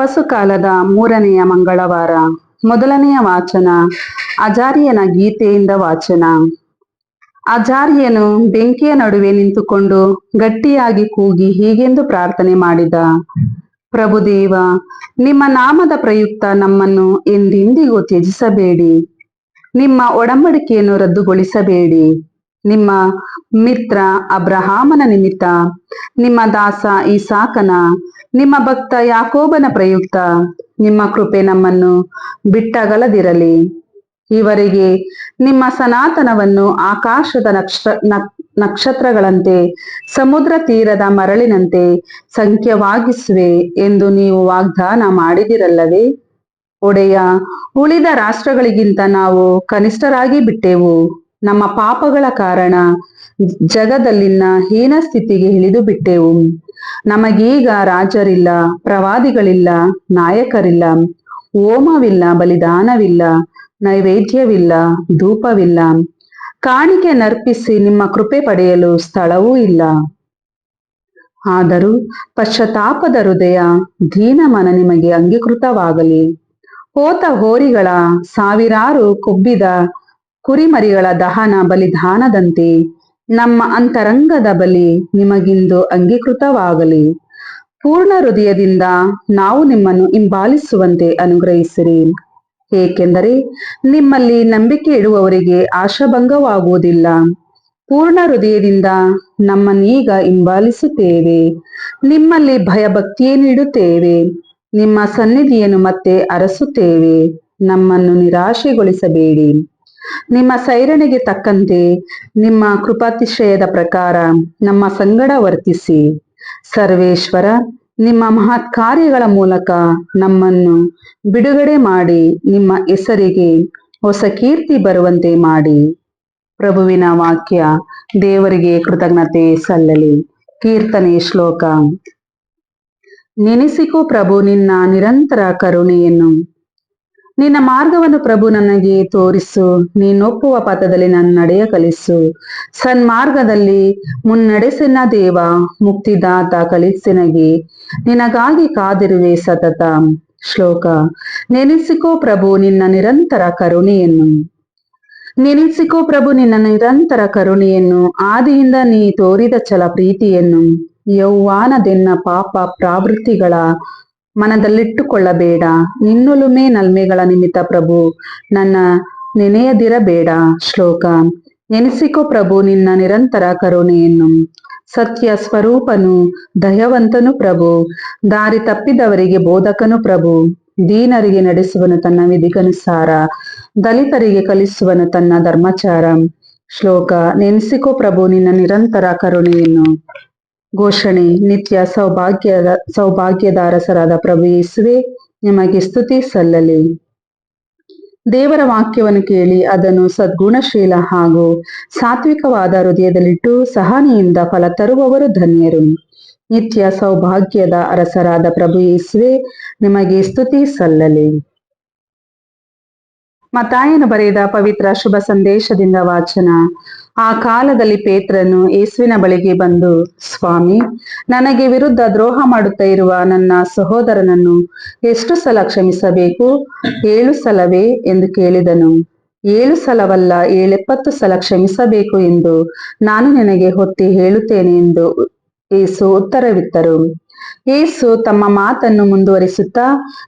ತಪಸ್ಸು ಕಾಲದ 3ನೆಯ ಮಂಗಳವಾರ. ಮೊದಲನೆಯ ವಾಚನ ಅಜಾರಿಯನ ಗೀತೆಯಿಂದ ವಾಚನ. ಅಜಾರಿಯನು ಬೆಂಕಿಯ ನಡುವೆ ನಿಂತುಕೊಂಡು ಗಟ್ಟಿಯಾಗಿ ಕೂಗಿ ಹೀಗೆಂದು ಪ್ರಾರ್ಥನೆ ಮಾಡಿದ: ಪ್ರಭುದೇವ, ನಿಮ್ಮ ನಾಮದ ಪ್ರಯುಕ್ತ ನಮ್ಮನ್ನು ಎಂದೆಂದಿಗೂ ತ್ಯಜಿಸಬೇಡಿ. ನಿಮ್ಮ ಒಡಂಬಡಿಕೆಯನ್ನು ರದ್ದುಗೊಳಿಸಬೇಡಿ. ನಿಮ್ಮ ಮಿತ್ರ ಅಬ್ರಹಾಮನ ನಿಮಿತ್ತ, ನಿಮ್ಮ ದಾಸ ಇಸಾಕನ, ನಿಮ್ಮ ಭಕ್ತ ಯಾಕೋಬನ ಪ್ರಯುಕ್ತ ನಿಮ್ಮ ಕೃಪೆ ನಮ್ಮನ್ನು ಬಿಟ್ಟಗಲದಿರಲಿ. ಇವರಿಗೆ ನಿಮ್ಮ ಸನಾತನವನ್ನು ಆಕಾಶದ ನಕ್ಷತ್ರಗಳಂತೆ, ಸಮುದ್ರ ತೀರದ ಮರಳಿನಂತೆ ಸಂಖ್ಯವಾಗಿಸುವೆ ಎಂದು ನೀವು ವಾಗ್ದಾನ ಮಾಡಿದಿರಲ್ಲವೇ? ಒಡೆಯ, ಉಳಿದ ರಾಷ್ಟ್ರಗಳಿಗಿಂತ ನಾವು ಕನಿಷ್ಠರಾಗಿ ಬಿಟ್ಟೆವು. ನಮ್ಮ ಪಾಪಗಳ ಕಾರಣ ಜಗದಲ್ಲಿನ ಹೀನ ಸ್ಥಿತಿಗೆ ಇಳಿದು ಬಿಟ್ಟೆವು. ನಮಗೀಗ ರಾಜರಿಲ್ಲ, ಪ್ರವಾದಿಗಳಿಲ್ಲ, ನಾಯಕರಿಲ್ಲ, ಹೋಮವಿಲ್ಲ, ಬಲಿದಾನವಿಲ್ಲ, ನೈವೇದ್ಯವಿಲ್ಲ, ಧೂಪವಿಲ್ಲ, ಕಾಣಿಕೆ ನರ್ಪಿಸಿ ನಿಮ್ಮ ಕೃಪೆ ಪಡೆಯಲು ಸ್ಥಳವೂ ಇಲ್ಲ. ಆದರೂ ಪಶ್ಚಾತ್ತಾಪದ ಹೃದಯ, ದೀನ ಮನ ನಿಮಗೆ ಅಂಗೀಕೃತವಾಗಲಿ. ಹೋತ ಹೋರಿಗಳ, ಸಾವಿರಾರು ಕೊಬ್ಬಿದ ಕುರಿಮರಿಗಳ ದಹನ ಬಲಿದಾನದಂತೆ ನಮ್ಮ ಅಂತರಂಗದ ಬಲಿ ನಿಮಗಿಂದು ಅಂಗೀಕೃತವಾಗಲಿ. ಪೂರ್ಣ ಹೃದಯದಿಂದ ನಾವು ನಿಮ್ಮನ್ನು ಹಿಂಬಾಲಿಸುವಂತೆ ಅನುಗ್ರಹಿಸಿರಿ. ಏಕೆಂದರೆ ನಿಮ್ಮಲ್ಲಿ ನಂಬಿಕೆ ಇಡುವವರಿಗೆ ಆಶಾಭಂಗವಾಗುವುದಿಲ್ಲ. ಪೂರ್ಣ ಹೃದಯದಿಂದ ನಮ್ಮನ್ನೀಗ ಹಿಂಬಾಲಿಸುತ್ತೇವೆ. ನಿಮ್ಮಲ್ಲಿ ಭಯಭಕ್ತಿಯನ್ನು ಇಡುತ್ತೇವೆ. ನಿಮ್ಮ ಸನ್ನಿಧಿಯನ್ನು ಮತ್ತೆ ಅರಸುತ್ತೇವೆ. ನಮ್ಮನ್ನು ನಿರಾಶೆಗೊಳಿಸಬೇಡಿ. ನಿಮ್ಮ ಸೈರಣೆಗೆ ತಕ್ಕಂತೆ ನಿಮ್ಮ ಕೃಪಾತಿಶಯದ ಪ್ರಕಾರ ನಮ್ಮ ಸಂಗಡ ವರ್ತಿಸಿ. ಸರ್ವೇಶ್ವರ, ನಿಮ್ಮ ಮಹತ್ ಕಾರ್ಯಗಳ ಮೂಲಕ ನಮ್ಮನ್ನು ಬಿಡುಗಡೆ ಮಾಡಿ ನಿಮ್ಮ ಹೆಸರಿಗೆ ಹೊಸ ಕೀರ್ತಿ ಬರುವಂತೆ ಮಾಡಿ. ಪ್ರಭುವಿನ ವಾಕ್ಯ. ದೇವರಿಗೆ ಕೃತಜ್ಞತೆ ಸಲ್ಲಲಿ. ಕೀರ್ತನೆ ಶ್ಲೋಕ. ನೆನೆಸಿಕೋ ಪ್ರಭು ನಿನ್ನ ನಿರಂತರ ಕರುಣೆಯನ್ನು. ನಿನ್ನ ಮಾರ್ಗವನ್ನು ಪ್ರಭು ನನಗೆ ತೋರಿಸು. ನೀನೊಪ್ಪುವ ಪಥದಲ್ಲಿ ನನ್ನ ನಡೆಯ ಕಲಿಸು. ಸನ್ಮಾರ್ಗದಲ್ಲಿ ಮುನ್ನಡೆಸೆನ ದೇವ, ಮುಕ್ತಿದಾತ ಕಲಿಸೆನಗೆ. ನಿನಗಾಗಿ ಕಾದಿರುವೆ ಸತತ. ಶ್ಲೋಕ. ನೆನೆಸಿಕೋ ಪ್ರಭು ನಿನ್ನ ನಿರಂತರ ಕರುಣೆಯನ್ನು. ನೆನೆಸಿಕೋ ಪ್ರಭು ನಿನ್ನ ನಿರಂತರ ಕರುಣೆಯನ್ನು, ಆದಿಯಿಂದ ನೀ ತೋರಿದ ಛಲ ಪ್ರೀತಿಯನ್ನು. ಯೌವಾನದೆನ್ನ ಪಾಪ ಪ್ರಾವೃತ್ತಿಗಳ ಮನದಲ್ಲಿಟ್ಟುಕೊಳ್ಳಬೇಡ. ನಿನ್ನೊಲುಮೆ ನಲ್ಮೆಗಳ ನಿಮಿತ್ತ ಪ್ರಭು ನನ್ನ ನೆನೆಯದಿರಬೇಡ. ಶ್ಲೋಕ. ನೆನೆಸಿಕೋ ಪ್ರಭು ನಿನ್ನ ನಿರಂತರ ಕರುಣೆಯನ್ನು. ಸತ್ಯ ಸ್ವರೂಪನು, ದಯವಂತನು ಪ್ರಭು. ದಾರಿ ತಪ್ಪಿದವರಿಗೆ ಬೋಧಕನು ಪ್ರಭು. ದೀನರಿಗೆ ನಡೆಸುವನು ತನ್ನ ವಿಧಿಗನುಸಾರ. ದಲಿತರಿಗೆ ಕಲಿಸುವನು ತನ್ನ ಧರ್ಮಚಾರ. ಶ್ಲೋಕ. ನೆನೆಸಿಕೋ ಪ್ರಭು ನಿನ್ನ ನಿರಂತರ ಕರುಣೆಯನ್ನು. ಘೋಷಣೆ. ನಿತ್ಯ ಸೌಭಾಗ್ಯದ ಅರಸರಾದ ಪ್ರಭು ಯೇಸುವೆ, ನಿಮಗೆ ಸ್ತುತಿ ಸಲ್ಲಲಿ. ದೇವರ ವಾಕ್ಯವನ್ನು ಕೇಳಿ ಅದನ್ನು ಸದ್ಗುಣಶೀಲ ಹಾಗೂ ಸಾತ್ವಿಕವಾದ ಹೃದಯದಲ್ಲಿಟ್ಟು ಸಹನೆಯಿಂದ ಫಲ ತರುವವರು ಧನ್ಯರು. ನಿತ್ಯ ಸೌಭಾಗ್ಯದ ಅರಸರಾದ ಪ್ರಭು ಯೇಸುವೆ, ನಿಮಗೆ ಸ್ತುತಿ ಸಲ್ಲಲಿ. ಮತ್ತಾಯನು ಬರೆದ ಪವಿತ್ರ ಶುಭ ಸಂದೇಶದಿಂದ ವಾಚನ. ಆ ಕಾಲದಲ್ಲಿ ಪೇತ್ರನು ಯೇಸುವಿನ ಬಳಿಗೆ ಬಂದು, ಸ್ವಾಮಿ, ನನಗೆ ವಿರುದ್ಧ ದ್ರೋಹ ಮಾಡುತ್ತಾ ಇರುವ ನನ್ನ ಸಹೋದರನನ್ನು ಎಷ್ಟು ಸಲ ಕ್ಷಮಿಸಬೇಕು? 7 ಸಲವೇ ಎಂದು ಕೇಳಿದನು. 7 ಸಲವಲ್ಲ, 70 ಸಲ ಕ್ಷಮಿಸಬೇಕು ಎಂದು ನಾನು ನಿನಗೆ ಒತ್ತಿ ಹೇಳುತ್ತೇನೆ ಎಂದು ಯೇಸು ಉತ್ತರವಿತ್ತರು. ಯೇಸು ತಮ್ಮ ಮಾತನ್ನು ಮುಂದುವರಿಸುತ್ತಾ,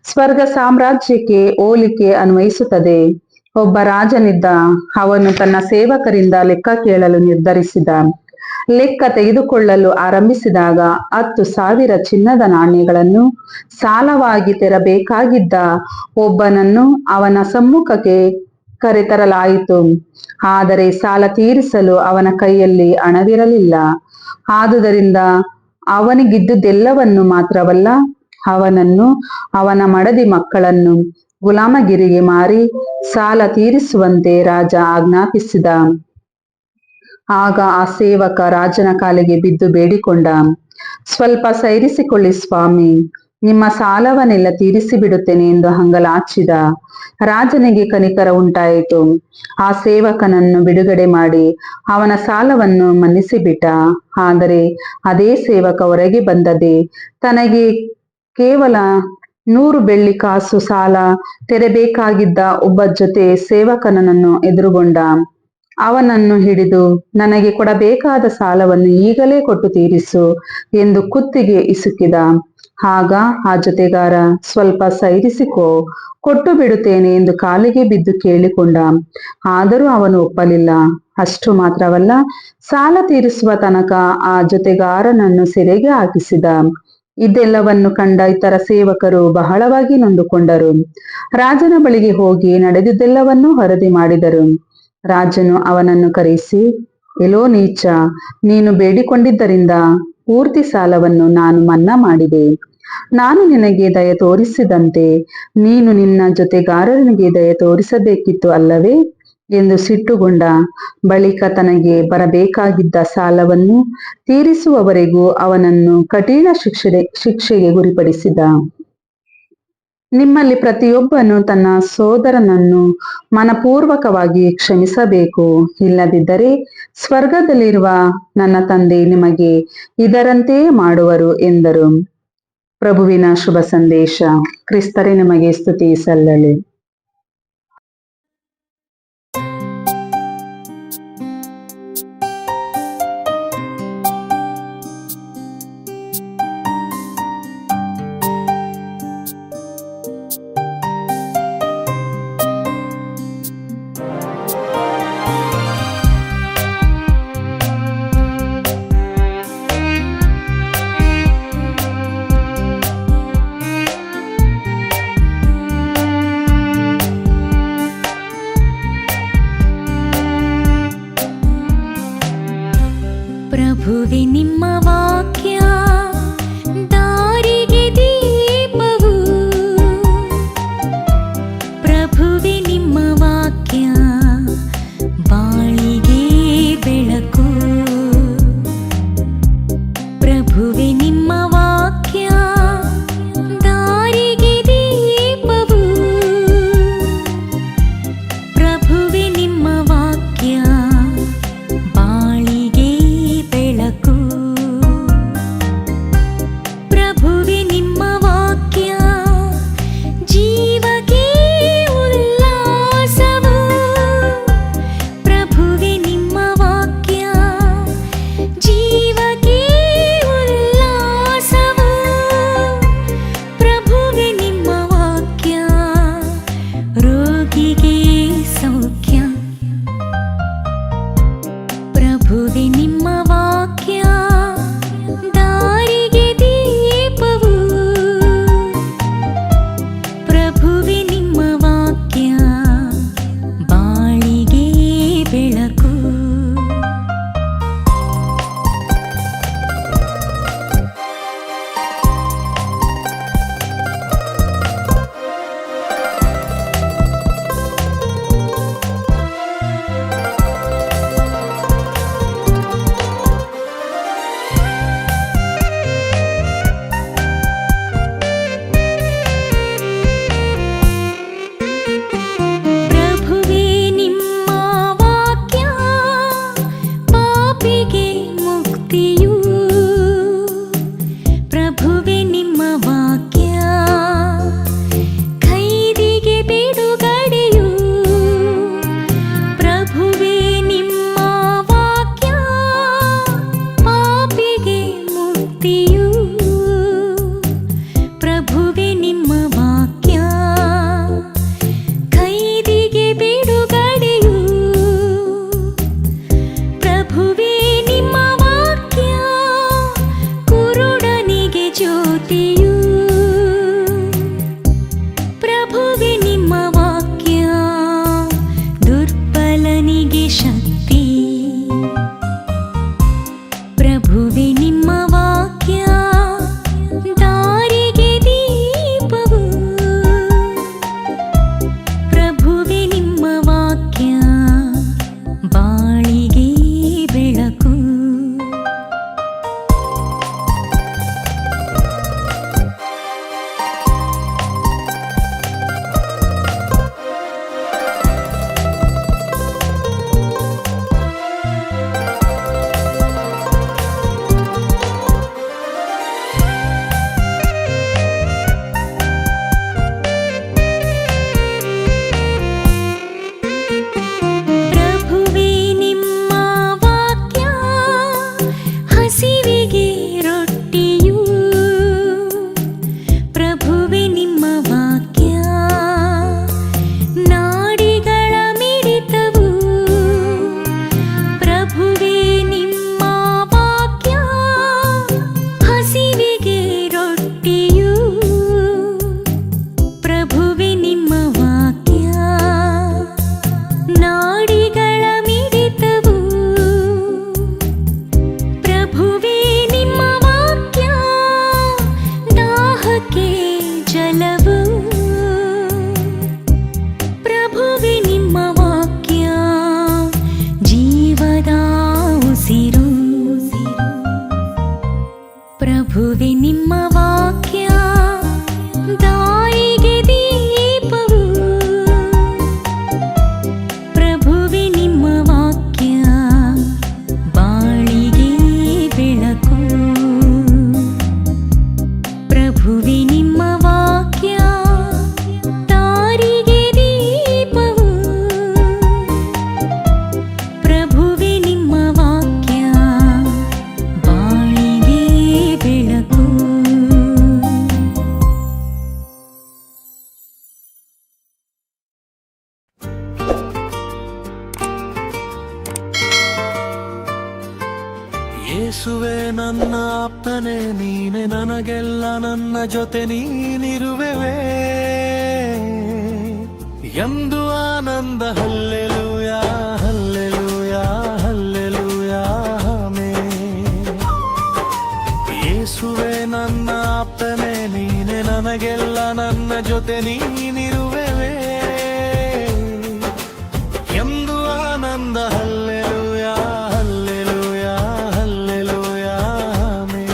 ಸ್ವರ್ಗ ಸಾಮ್ರಾಜ್ಯಕ್ಕೆ ಹೋಲಿಕೆ ಅನ್ವಯಿಸುತ್ತದೆ. ಒಬ್ಬ ರಾಜನಿದ್ದ. ಅವನು ತನ್ನ ಸೇವಕರಿಂದ ಲೆಕ್ಕ ಕೇಳಲು ನಿರ್ಧರಿಸಿದ. ಲೆಕ್ಕ ತೆಗೆದುಕೊಳ್ಳಲು ಆರಂಭಿಸಿದಾಗ 10,000 ಚಿನ್ನದ ನಾಣ್ಯಗಳನ್ನು ಸಾಲವಾಗಿ ತೆರಬೇಕಾಗಿದ್ದ ಒಬ್ಬನನ್ನು ಅವನ ಸಮ್ಮುಖಕ್ಕೆ ಕರೆತರಲಾಯಿತು. ಆದರೆ ಸಾಲ ತೀರಿಸಲು ಅವನ ಕೈಯಲ್ಲಿ ಹಣವಿರಲಿಲ್ಲ. ಆದುದರಿಂದ ಅವನಿಗಿದ್ದುದೆಲ್ಲವನ್ನು ಮಾತ್ರವಲ್ಲ, ಅವನನ್ನು, ಅವನ ಮಡದಿ ಮಕ್ಕಳನ್ನು ಗುಲಾಮಗಿರಿಗೆ ಮಾರಿ ಸಾಲ ತೀರಿಸುವಂತೆ ರಾಜ ಆಜ್ಞಾಪಿಸಿದ. ಆಗ ಆ ಸೇವಕ ರಾಜನ ಕಾಲಿಗೆ ಬಿದ್ದು ಬೇಡಿಕೊಂಡ, ಸ್ವಲ್ಪ ಸೈರಿಸಿಕೊಳ್ಳಿ ಸ್ವಾಮಿ, ನಿಮ್ಮ ಸಾಲವನ್ನೆಲ್ಲ ತೀರಿಸಿ ಬಿಡುತ್ತೇನೆ ಎಂದು ಹಂಗಲಾಚಿದ. ರಾಜನಿಗೆ ಕನಿಕರ ಉಂಟಾಯಿತು. ಆ ಸೇವಕನನ್ನು ಬಿಡುಗಡೆ ಮಾಡಿ ಅವನ ಸಾಲವನ್ನು ಮನ್ನಿಸಿಬಿಟ್ಟ. ಆದರೆ ಅದೇ ಸೇವಕ ಹೊರಗೆ ಬಂದದೆ ತನಗೆ ಕೇವಲ 100 ಬೆಳ್ಳಿ ಕಾಸು ಸಾಲ ತೆರಬೇಕಾಗಿದ್ದ ಒಬ್ಬ ಜೊತೆ ಸೇವಕನನ್ನು ಎದುರುಗೊಂಡ. ಅವನನ್ನು ಹಿಡಿದು, ನನಗೆ ಕೊಡಬೇಕಾದ ಸಾಲವನ್ನು ಈಗಲೇ ಕೊಟ್ಟು ತೀರಿಸು ಎಂದು ಕುತ್ತಿಗೆ ಇಸುಕಿದ. ಆಗ ಆ ಜೊತೆಗಾರ, ಸ್ವಲ್ಪ ಸೈರಿಸಿಕೋ, ಕೊಟ್ಟು ಬಿಡುತ್ತೇನೆ ಎಂದು ಕಾಲಿಗೆ ಬಿದ್ದು ಕೇಳಿಕೊಂಡ. ಆದರೂ ಅವನು ಒಪ್ಪಲಿಲ್ಲ. ಅಷ್ಟು ಮಾತ್ರವಲ್ಲ, ಸಾಲ ತೀರಿಸುವ ತನಕ ಆ ಜೊತೆಗಾರನನ್ನು ಸೆರೆಗೆ ಹಾಕಿಸಿದ. ಇದೆಲ್ಲವನ್ನು ಕಂಡ ಇತರ ಸೇವಕರು ಬಹಳವಾಗಿ ನೊಂದುಕೊಂಡರು. ರಾಜನ ಬಳಿಗೆ ಹೋಗಿ ನಡೆದಿದ್ದೆಲ್ಲವನ್ನೂ ವರದಿ ಮಾಡಿದರು. ರಾಜನು ಅವನನ್ನು ಕರೆಯಿಸಿ, ಎಲೋ ನೀಚ, ನೀನು ಬೇಡಿಕೊಂಡಿದ್ದರಿಂದ ಪೂರ್ತಿ ಸಾಲವನ್ನು ನಾನು ಮನ್ನಾ ಮಾಡಿದೆ. ನಾನು ನಿನಗೆ ದಯ ತೋರಿಸಿದಂತೆ ನೀನು ನಿನ್ನ ಜೊತೆಗಾರನಿಗೆ ದಯ ತೋರಿಸಬೇಕಿತ್ತು ಅಲ್ಲವೇ ಎಂದು ಸಿಟ್ಟುಗೊಂಡ. ಬಳಿಕ ತನಗೆ ಬರಬೇಕಾಗಿದ್ದ ಸಾಲವನ್ನು ತೀರಿಸುವವರೆಗೂ ಅವನನ್ನು ಕಠಿಣ ಶಿಕ್ಷೆಗೆ ಗುರಿಪಡಿಸಿದ. ನಿಮ್ಮಲ್ಲಿ ಪ್ರತಿಯೊಬ್ಬನು ತನ್ನ ಸೋದರನನ್ನು ಮನಪೂರ್ವಕವಾಗಿ ಕ್ಷಮಿಸಬೇಕು, ಇಲ್ಲದಿದ್ದರೆ ಸ್ವರ್ಗದಲ್ಲಿರುವ ನನ್ನ ತಂದೆ ನಿಮಗೆ ಇದರಂತೆಯೇ ಮಾಡುವರು ಎಂದರು. ಪ್ರಭುವಿನ ಶುಭ ಸಂದೇಶ. ಕ್ರಿಸ್ತರೇ ನಿಮಗೆ ಸ್ತುತಿ ಸಲ್ಲಲಿ. ಯೇಸುವೆ ನನ್ನ ಆಪ್ತನೇ, ನೀನೆ ನನಗೆಲ್ಲ, ನನ್ನ ಜೊತೆ ನೀನಿರುವೆವೇ ಎಂದು ಆನಂದ. Hallelujah hallelujah hallelujah amen. ಯೇಸುವೆ ನನ್ನ ಆಪ್ತನೇ, ನೀನೆ ನನಗೆಲ್ಲ, ನನ್ನ ಜೊತೆ ನೀನಿರುವೆವೇ ಎಂದು ಆನಂದ. Hallelujah hallelujah hallelujah amen.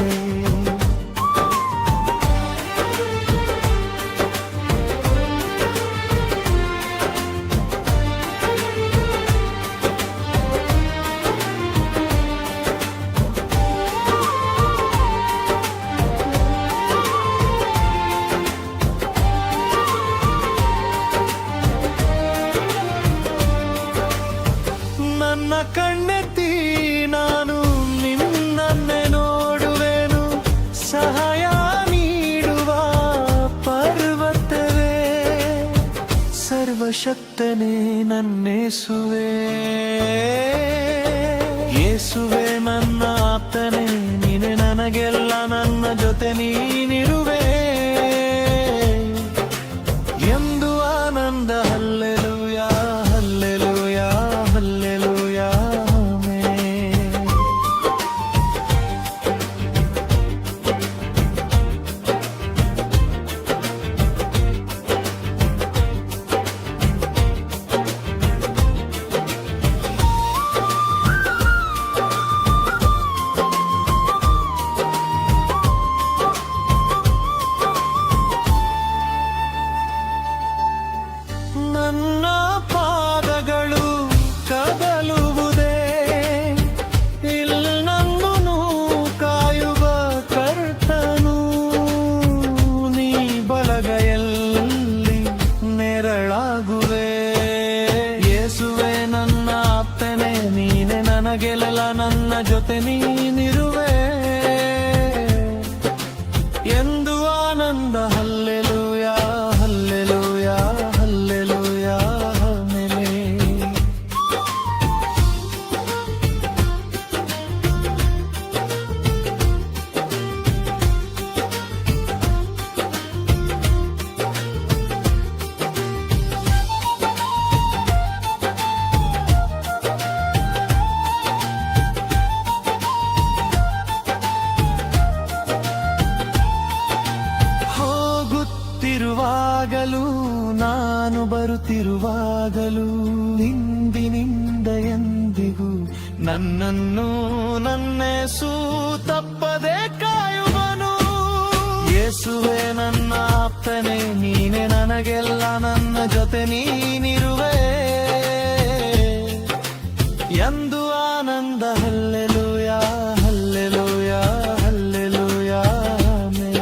ನನ್ನ ಕಣ್ಣೆತ್ತಿ ನಾನು ನಿನ್ನನ್ನೇ ನೋಡುವೆನು, ಸಹಾಯ ನೀಡುವ ಪರ್ವತವೇ, ಸರ್ವಶಕ್ತನೇ ನನ್ನೇಸುವೆ. ಯೇಸುವೆ ನನ್ನ ಆಪ್ತನೇ, ನೀನೆ ನನಗೆಲ್ಲ, ನನ್ನ ಜೊತೆ ನೀನಿರುವೆ ಎಂದು ಆನಂದ. Hallelujah hallelujah hallelujah amen. ನನ್ನ ಪಾದಗಳು ಕದಲುವುದೇ, ಇಲ್ಲನ್ನೂ ಕಾಯುವ ಕರ್ತನು, ನೀ ಬಲಗೈಯಲ್ಲಿ ನೆರಳಾಗುವೆ. ಯೇಸುವೆ ನನ್ನ ಆಪ್ತನೇ, ನೀನೆ ನನಗೆಲ್ಲ, ನನ್ನ ಜೊತೆ ನೀನಿರುವೆ ಎಂದು ಆನಂದ. Hallelujah hallelujah hallelujah amen. ಹೋಗುತ್ತಿರುವಾಗಲೂ ನಾನು ಬರುತ್ತಿರುವಾಗಲೂ, ಇಂದಿನಿಂದ ಎಂದಿಗೂ ನನ್ನನ್ನು ನನ್ನೇಸು ತಪ್ಪದೆ ಕಾಯುವನು. ಯೇಸುವೆ ನನ್ನ ಆಪ್ತನೇ, ನೀನೆ ನನಗೆಲ್ಲ, ನನ್ನ ಜೊತೆ ನೀನಿರುವೆ ಎಂದು ಆನಂದ. Hallelujah hallelujah hallelujah amen.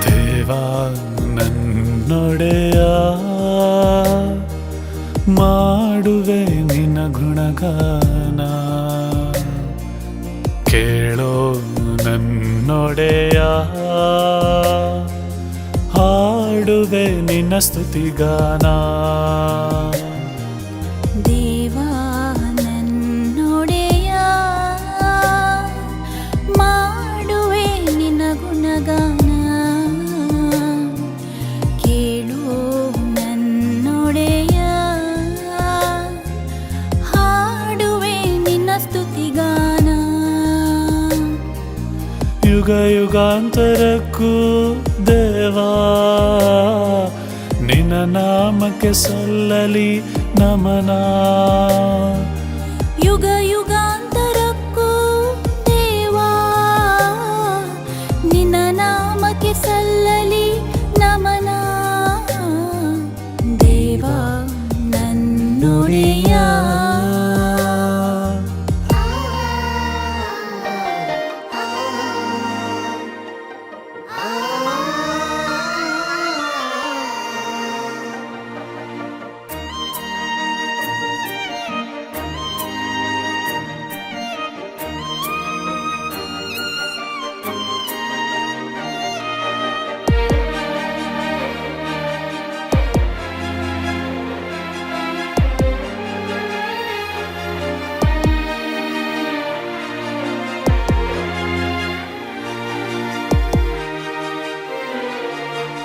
ದೇವಾ ನನ್ನೊಡೆಯ, ಮಾಡುವೆ ನಿನ್ನ ಗುಣಗಾನ. ಕೇಳೋ ನನ್ನೊಡೆಯ, ಹಾಡುವೆ ನಿನ್ನ ಸ್ತುತಿಗಾನ. ದೇವಾ ನನ್ನೊಡೆಯ, ಮಾಡುವೆ ನಿನ್ನ ಗುಣಗಾನ. ಕೇಳು ನನ್ನೊಡೆಯ, ಹಾಡುವೆ ನಿನ್ನ ಸ್ತುತಿಗಾನ. ಯುಗ ಯುಗಾಂತರಕ್ಕೂ ದೇವಾ, ನಿನ್ನ ನಾಮಕ್ಕೆ ಸಲ್ಲಲಿ ನಮನ. ಯುಗ ಯುಗಾಂತರಕ್ಕೂ ದೇವಾ, ನಿನ್ನ ನಾಮಕ್ಕೆ ಸಲ್ಲಲಿ ನಮನ. ದೇವಾ ನನ್ನೊಡೆಯ,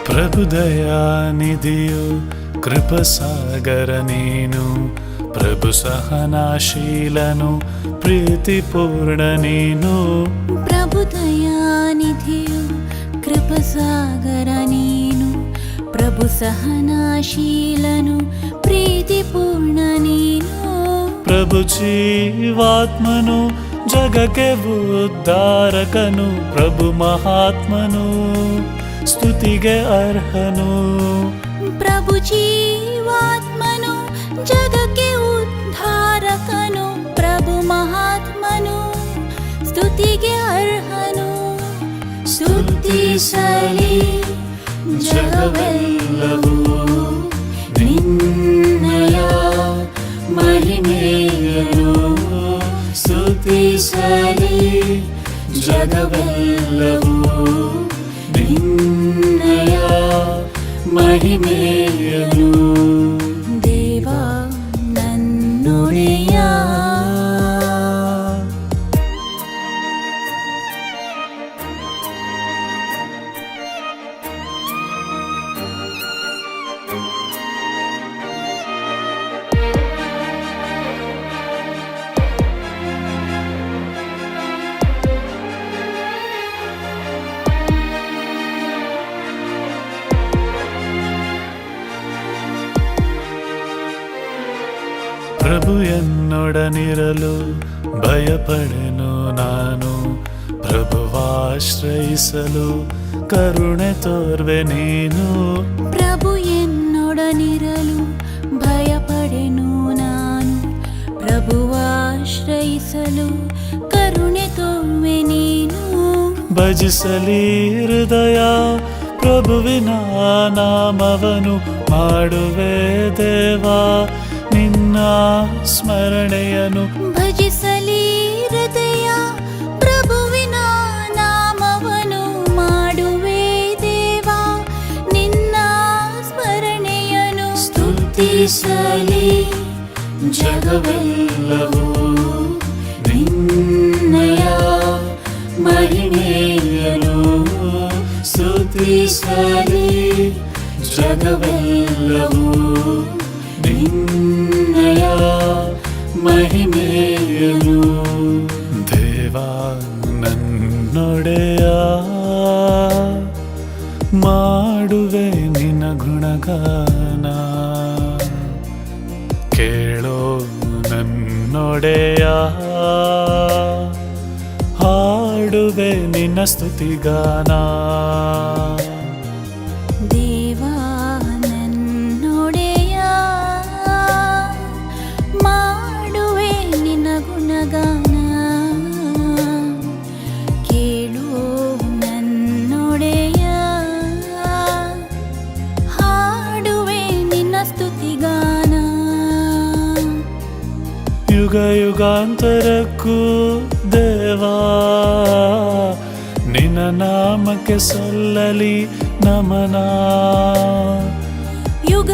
ಪ್ರಭು ದಯಾನಿಧಿಯು ಕೃಪಸಾಗರ ನೀನು, ಪ್ರಭು ಸಹನಶೀಲನು ಪ್ರೀತಿಪೂರ್ಣ ನೀನು. ಪ್ರಭು ದಯಾನಿಧಿಯು ಕೃಪಸಾಗರ ನೀನು, ಪ್ರಭು ಸಹನಶೀಲನು ಪ್ರೀತಿಪೂರ್ಣ ನೀನು. ಪ್ರಭು ಜೀವಾತ್ಮನು ಜಗಕ್ಕೆ ಉದ್ಧಾರಕನು, ಪ್ರಭು ಮಹಾತ್ಮನು ಸ್ತುತಿಗೆ ಅರ್ಹನು. ಪ್ರಭು ಜೀವಾತ್ಮನು ಜಗಕ್ಕೆ ಉದ್ಧಾರಕನು, ಪ್ರಭು ಮಹಾತ್ಮನು ಸ್ತುತಿಗೆ ಅರ್ಹನು. ಸ್ತುತಿಸಲಿ ಜಗವೆಲ್ಲವೂ ನಿನ್ನಯ ಮಹಿಮೆಯನು, ಸ್ತುತಿಸಲಿ ಜಗವೆಲ್ಲವೂ ನಿನ್ನಯ ಮಹಿಮೆಯನು. ದೇವಾ ನನ್ನೊಡೆಯ, ಪ್ರಭು ಎನ್ನೊಡನಿರಲು ಭಯಪಡೆನು ನಾನು, ಪ್ರಭುವಾಶ್ರಯಿಸಲು ಕರುಣೆ ತೋರ್ವೆ ನೀನು. ಪ್ರಭು ಎನ್ನೊಡನಿರಲು ಭಯಪಡೆನು ನಾನು, ಪ್ರಭುವಾಶ್ರಯಿಸಲು ಕರುಣೆ ತೋರ್ವೆ ನೀನು. ಭಜಿಸಲಿ ಹೃದಯ ಪ್ರಭುವಿನ ನಾಮವನು, ಮಾಡುವೆ ದೇವಾ ನಿನ್ನ ಸ್ಮರಣೆಯನು. ಭಜಿಸಲಿ ಹೃದಯ ಪ್ರಭುವಿನ ನಾಮವನು, ಮಾಡುವೆ ದೇವಾ ನಿನ್ನ ಸ್ಮರಣೆಯನು. ಸ್ತುತಿಸಲಿ ಜಗವೆಲ್ಲವೂ ನಿನ್ನಯ ಮಹಿಮೆಯನು, ಸ್ತುತಿಸಲಿ ಜಗವೆಲ್ಲವೂ ನಿನ್ನಯ ಮಹಿಮೆಯನು. ದೇವಾ ನನ್ನೊಡೆಯ, ಮಾಡುವೆ ನಿನ್ನ ಗುಣಗಾನ. ಕೇಳೋ ನನ್ನೊಡೆಯ, ಹಾಡುವೆ ನಿನ್ನ ಸ್ತುತಿಗಾನ. ದೇವಾ ನನ್ನೊಡೆಯ, ಮಾಡುವೆ ನಿನ್ನ ಗುಣಗಾನ. ಕೇಳು ನನ್ನೊಡೆಯ, ಹಾಡುವೆ ನಿನ್ನ ಸ್ತುತಿಗಾನ. ಯುಗ ಯುಗಾಂತರಕ್ಕೂ ದೇವಾ ನಿನ್ನ ನಾಮಕ್ಕೆ ಸಲ್ಲಲಿ ನಮನ. ಯುಗ